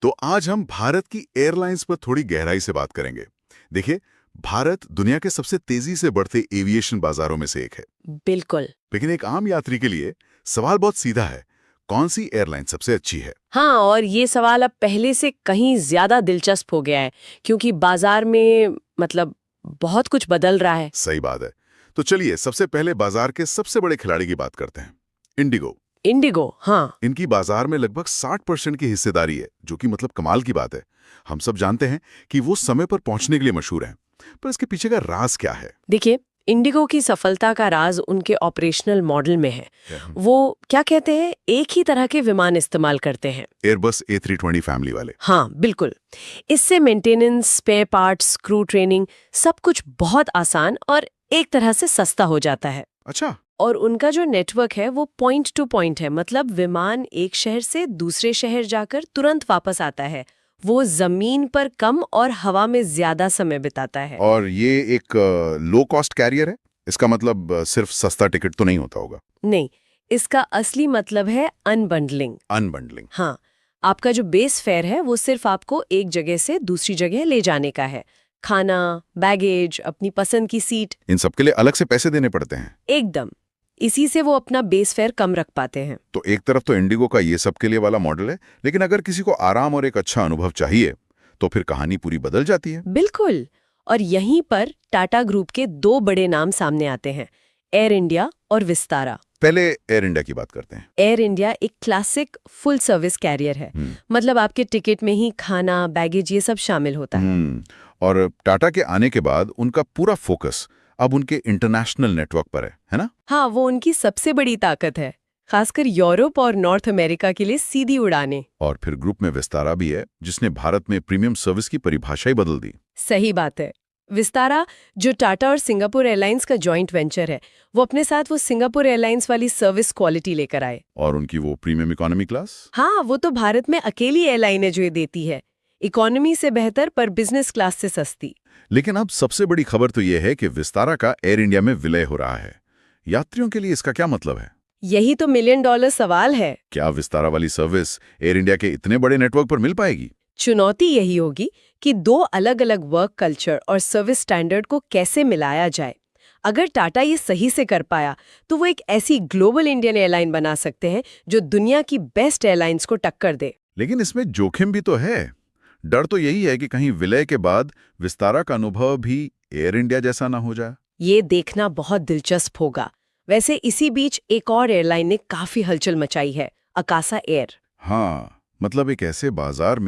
तो आज हम भारत की एयरलाइंस पर थोड़ी गहराई से बात करेंगे। देखिए, भारत दुनिया के सबसे तेजी से बढ़ते एविएशन बाजारों में से एक है। बिल्कुल। लेकिन एक आम यात्री के लिए सवाल बहुत सीधा है, कौन सी एयरलाइन सबसे अच्छी है? हाँ, और ये सवाल अब पहले से कहीं ज्यादा दिलचस्प हो गया है, क्योंकि बाजार में बहुत कुछ बदल रहा है। सही बात है। तो चलिए सबसे पहले बाजार के सबसे बड़े खिलाड़ी की बात करते हैं, इंडिगो। इंडिगो, हाँ। इनकी बाजार में लगभग 60% की हिस्सेदारी है, जो कि कमाल की बात है। हम सब जानते हैं कि वो समय पर पहुंचने के लिए मशहूर हैं, पर इसके पीछे का राज क्या है? देखिए, इंडिगो की सफलता का राज उनके ऑपरेशनल मॉडल में है। वो क्या कहते हैं, एक ही तरह के विमान इस्तेमाल करते हैं। एयरबस A320 फैमिली वाले। हाँ, बिल्कुल। इससे maintenance, spare parts, crew training, सब कुछ बहुत आसान और एक तरह से सस्ता हो जाता है। अच्छा। और उनका जो नेटवर्क है वो पॉइंट टू पॉइंट है, मतलब विमान एक शहर से दूसरे शहर जाकर तुरंत वापस आता है। वो जमीन पर कम और हवा में ज्यादा समय बिताता है। और ये एक लो कॉस्ट कैरियर है? इसका सिर्फ सस्ता टिकट तो नहीं होता होगा? नहीं, इसका असली मतलब है अनबंडलिंग। अनबंडलिंग। हाँ, आपका जो बेस फेयर है वो सिर्फ आपको एक जगह से दूसरी जगह ले जाने का है। खाना, बैगेज, अपनी पसंद की सीट, इन सब के लिए अलग से पैसे देने पड़ते हैं? एकदम। इसी से वो अपना बेस फेयर कम रख पाते हैं। तो एक तरफ तो इंडिगो का ये सब के लिए वाला मॉडल है, लेकिन अगर किसी को आराम और एक अच्छा अनुभव चाहिए तो फिर कहानी पूरी बदल जाती है। बिल्कुल। और यहीं पर टाटा ग्रुप के दो बड़े नाम सामने आते हैं, एयर इंडिया और विस्तारा। पहले एयर इंडिया की बात करते हैं। एयर इंडिया एक क्लासिक फुल सर्विस कैरियर है। मतलब आपके टिकट में ही खाना, बैगेज, ये सब शामिल होता है। और टाटा के आने के बाद उनका पूरा फोकस अब उनके इंटरनेशनल नेटवर्क पर है ना? हाँ, वो उनकी सबसे बड़ी ताकत है, खासकर यूरोप और नॉर्थ अमेरिका के लिए सीधी उड़ानें। और फिर ग्रुप में विस्तारा भी है, जिसने भारत में प्रीमियम सर्विस की परिभाषा ही बदल दी। सही बात है। विस्तारा, जो टाटा और सिंगापुर एयरलाइंस का जॉइंट वेंचर है, वो अपने साथ वो सिंगापुर एयरलाइंस वाली सर्विस क्वालिटी लेकर आए। और उनकी वो प्रीमियम इकोनॉमी क्लास? हाँ, वो तो भारत में अकेली एयरलाइन है जो ये देती है, इकोनॉमी से बेहतर पर बिजनेस क्लास से सस्ती। लेकिन अब सबसे बड़ी खबर तो ये है कि विस्तारा का एयर इंडिया में विलय हो रहा है। यात्रियों के लिए इसका क्या मतलब है? यही तो $1 मिलियन सवाल है। क्या विस्तारा वाली सर्विस एयर इंडिया के इतने बड़े नेटवर्क पर मिल पाएगी? चुनौती यही होगी कि दो अलग अलग वर्क कल्चर और सर्विस स्टैंडर्ड को कैसे मिलाया जाए। अगर टाटा ये सही से कर पाया तो वो एक ऐसी ग्लोबल इंडियन एयरलाइन बना सकते हैं जो दुनिया की बेस्ट एयरलाइंस को टक्कर दे। लेकिन इसमें जोखिम भी तो है। डर तो यही है कि कहीं विलय के बाद विस्तारा का अनुभव भी एयर इंडिया जैसा ना हो जाए। ये देखना बहुत दिलचस्प होगा। वैसे इसी बीच एक और एयरलाइन ने काफी हलचल मचाई है, अकासा एयर। हाँ, एक ऐसे बाजार में